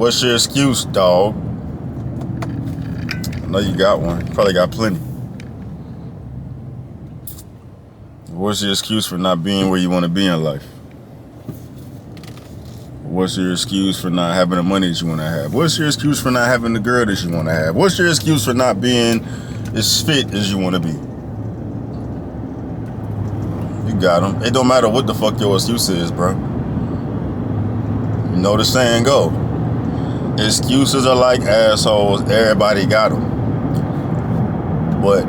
What's your excuse, dog? I know you got one. You probably got plenty. What's your excuse for not being where you want to be in life? What's your excuse for not having the money that you want to have? What's your excuse for not having the girl that you want to have? What's your excuse for not being as fit as you want to be? You got them. It don't matter what the fuck your excuse is, bro. You know the saying go. Excuses are like assholes. Everybody got them. But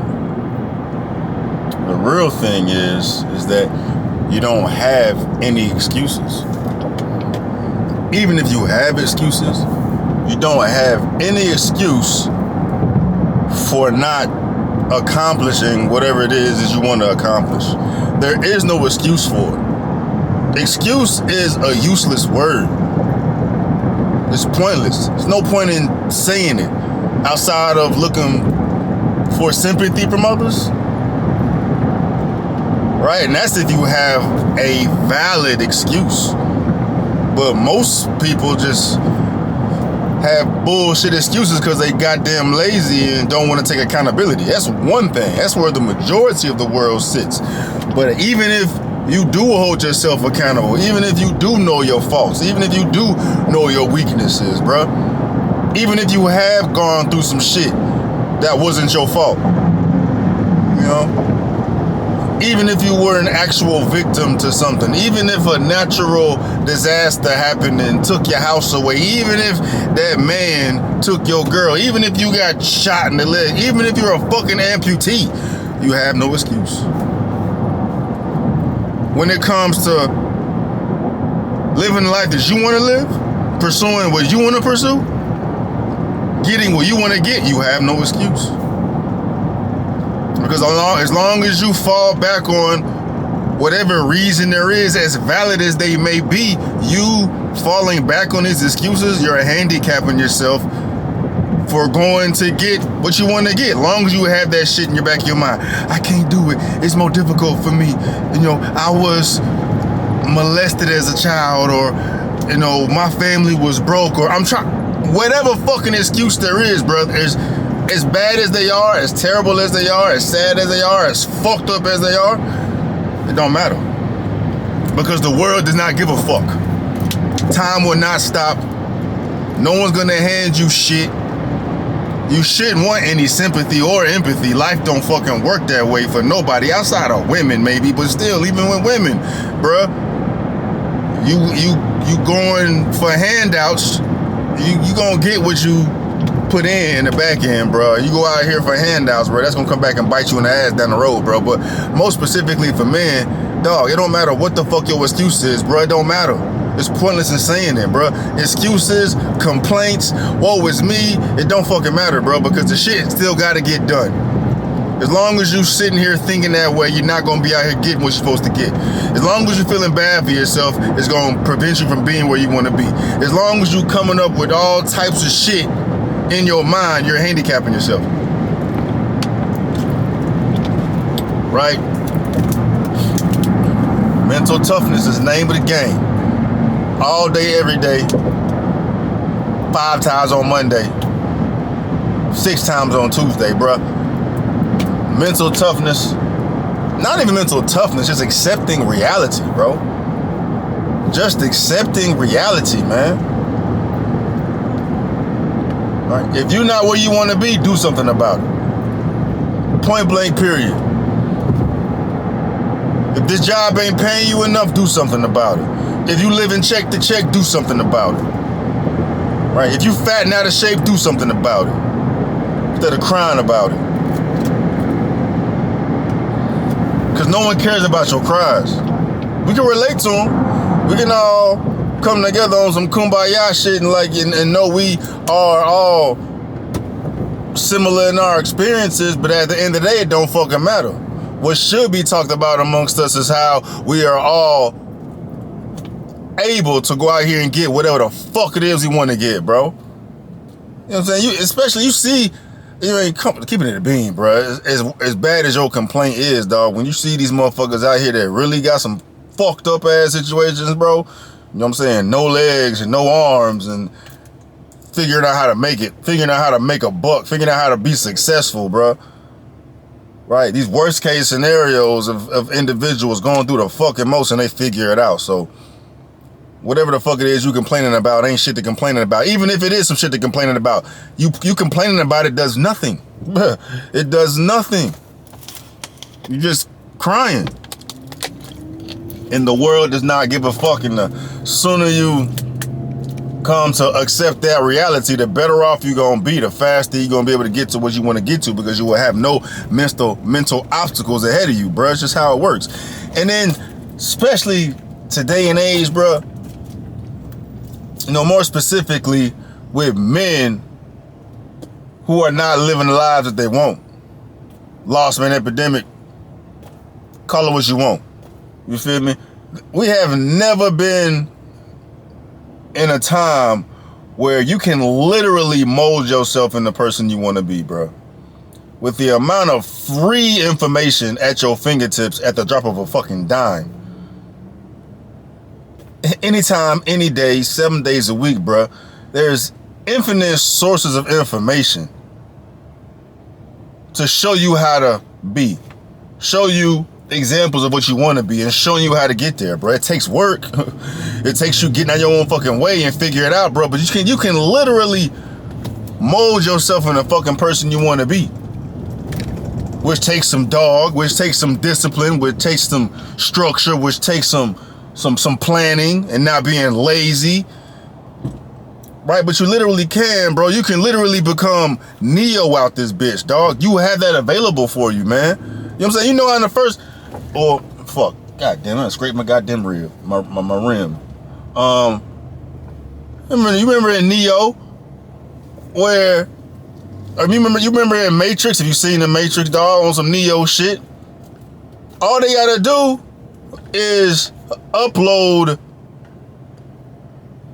the real thing is that you don't have any excuses. Even if you have excuses, you don't have any excuse for not accomplishing whatever it is that you want to accomplish. There is no excuse for it. Excuse is a useless word. It's pointless. There's no point in saying it outside of looking for sympathy from others. Right? And that's if you have a valid excuse. But most people just have bullshit excuses because they goddamn lazy and don't want to take accountability. That's one thing. That's where the majority of the world sits. But even if you do hold yourself accountable, even if you do know your faults, even if you do know your weaknesses, bro, even if you have gone through some shit that wasn't your fault, you know, even if you were an actual victim to something, even if a natural disaster happened and took your house away, even if that man took your girl, even if you got shot in the leg, even if you're a fucking amputee, you have no excuse. When it comes to living the life that you want to live, pursuing what you want to pursue, getting what you want to get, you have no excuse. Because as long as you fall back on whatever reason there is, as valid as they may be, you falling back on these excuses, you're handicapping yourself for going to get what you want to get. As long as you have that shit in your back of your mind, I can't do it. It's more difficult for me. You know, I was molested as a child, or, you know, my family was broke, or I'm trying, whatever fucking excuse there is, brother, as bad as they are, as terrible as they are, as sad as they are, as fucked up as they are, it don't matter. Because the world does not give a fuck. Time will not stop. No one's gonna hand you shit. You shouldn't want any sympathy or empathy. Life don't fucking work that way for nobody outside of women, maybe, but still, even with women, bruh, you going for handouts, you gonna get what you put in the back end, bro. You go out here for handouts, bro, that's gonna come back and bite you in the ass down the road, bro. But most specifically for men, dog, it don't matter what the fuck your excuse is, bro. It don't matter. It's pointless in saying it, bro. Excuses, complaints, woe is me, it don't fucking matter, bro, because the shit still gotta get done. As long as you sitting here thinking that way, you're not gonna be out here getting what you're supposed to get. As long as you're feeling bad for yourself, it's gonna prevent you from being where you wanna be. As long as you coming up with all types of shit in your mind, you're handicapping yourself. Right? Mental toughness is the name of the game. All day, every day. 5 times on Monday. 6 times on Tuesday, bruh. Mental toughness. Not even mental toughness, just accepting reality, bro. Just accepting reality, man. Right? If you're not where you want to be, do something about it. Point blank, period. If this job ain't paying you enough, do something about it. If you live in check to check, do something about it. Right? If you fat and out of shape, do something about it. Instead of crying about it. Because no one cares about your cries. We can relate to them. We can all come together on some kumbaya shit and know we are all similar in our experiences, but at the end of the day, it don't fucking matter. What should be talked about amongst us is how we are all able to go out here and get whatever the fuck it is we want to get, bro. You know what I'm saying? You see, you ain't keeping it a bean, bro. As bad as your complaint is, dog, when you see these motherfuckers out here that really got some fucked up ass situations, bro, you know what I'm saying? No legs and no arms and figuring out how to make it, figuring out how to make a buck, figuring out how to be successful, bro. Right? These worst case scenarios of individuals going through the fucking most and they figure it out. So whatever the fuck it is you complaining about ain't shit to complaining about. Even if it is some shit to complaining about, you complaining about it does nothing. It does nothing. You just crying. And the world does not give a fuck. And the sooner you come to accept that reality, the better off you're gonna be, the faster you're gonna be able to get to what you want to get to, because you will have no mental obstacles ahead of you, bro. It's just how it works. And then, especially today and age, bro, you know, more specifically with men who are not living the lives that they want. Lost man epidemic, call it what you want. You feel me? We have never been in a time where you can literally mold yourself in the person you want to be, bro. With the amount of free information at your fingertips at the drop of a fucking dime. Anytime, any day, 7 days a week, bro. There's infinite sources of information to show you how to be. Show you examples of what you want to be and showing you how to get there, bro. It takes work. It takes you getting out your own fucking way and figure it out, bro. But you can literally mold yourself in the fucking person you want to be. Which takes some dog, which takes some discipline, which takes some structure, which takes some planning and not being lazy. Right? But you literally can, bro. You can literally become Neo out this bitch, dog. You have that available for you, man. You know what I'm saying? You know, on the first, or fuck, goddamn, I scraped my goddamn rim, my rim. You remember in Neo, where, you remember in Matrix? If you seen the Matrix, dog, on some Neo shit, all they gotta do is upload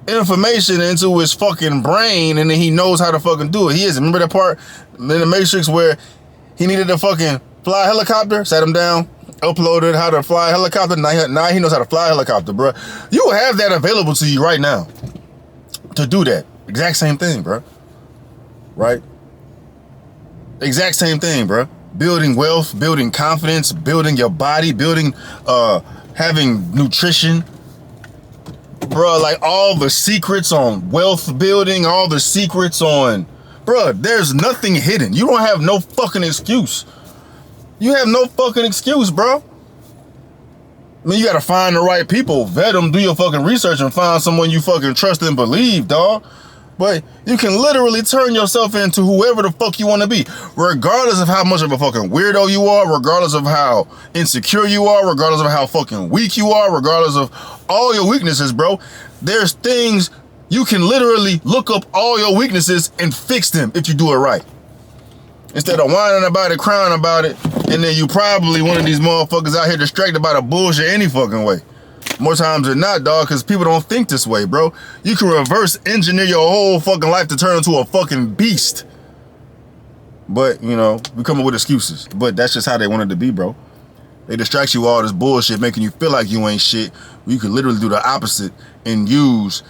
information into his fucking brain, and then he knows how to fucking do it. He is. Remember that part in the Matrix where he needed to fucking fly a helicopter? Sat him down, uploaded how to fly a helicopter. Now he knows how to fly a helicopter, bro. You have that available to you right now to do that. Exact same thing, bro. Right? Exact same thing, bro. Building wealth, building confidence, building your body, building, having nutrition. Bro, like all the secrets on wealth building, all the secrets on, bro, there's nothing hidden. You don't have no fucking excuse. You have no fucking excuse, bro. I mean, you gotta find the right people, vet them, do your fucking research, and find someone you fucking trust and believe, dog. But you can literally turn yourself into whoever the fuck you want to be, regardless of how much of a fucking weirdo you are, regardless of how insecure you are, regardless of how fucking weak you are, regardless of all your weaknesses, bro. There's things you can literally look up all your weaknesses and fix them if you do it right. Instead of whining about it, crying about it, and then you probably one of these motherfuckers out here distracted by the bullshit any fucking way. More times than not, dog, because people don't think this way, bro. You can reverse engineer your whole fucking life to turn into a fucking beast. But, you know, we come up with excuses. But that's just how they want it to be, bro. They distract you with all this bullshit, making you feel like you ain't shit. You can literally do the opposite and use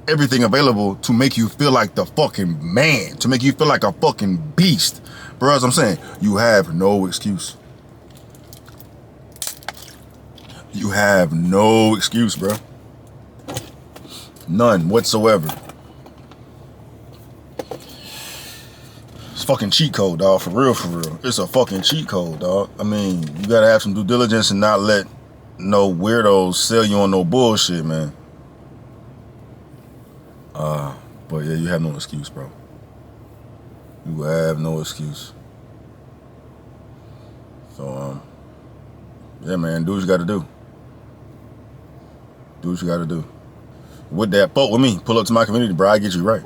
everything available to make you feel like the fucking man, to make you feel like a fucking beast. Bro, as I'm saying, you have no excuse. You have no excuse, bro. None whatsoever. It's fucking cheat code, dog. For real, for real. It's a fucking cheat code, dog. I mean, you gotta have some due diligence and not let no weirdos sell you on no bullshit, man. But yeah, you have no excuse, bro. You have no excuse. So, yeah, man, do what you gotta do. Do what you gotta do. With that, fuck with me. Pull up to my community, bro. I get you right.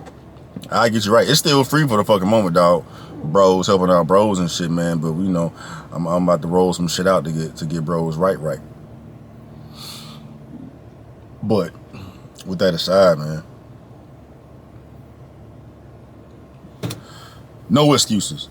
I get you right. It's still free for the fucking moment, dog. Bros helping out bros and shit, man. But you know, I'm about to roll some shit out to get bros right. But with that aside, man, no excuses.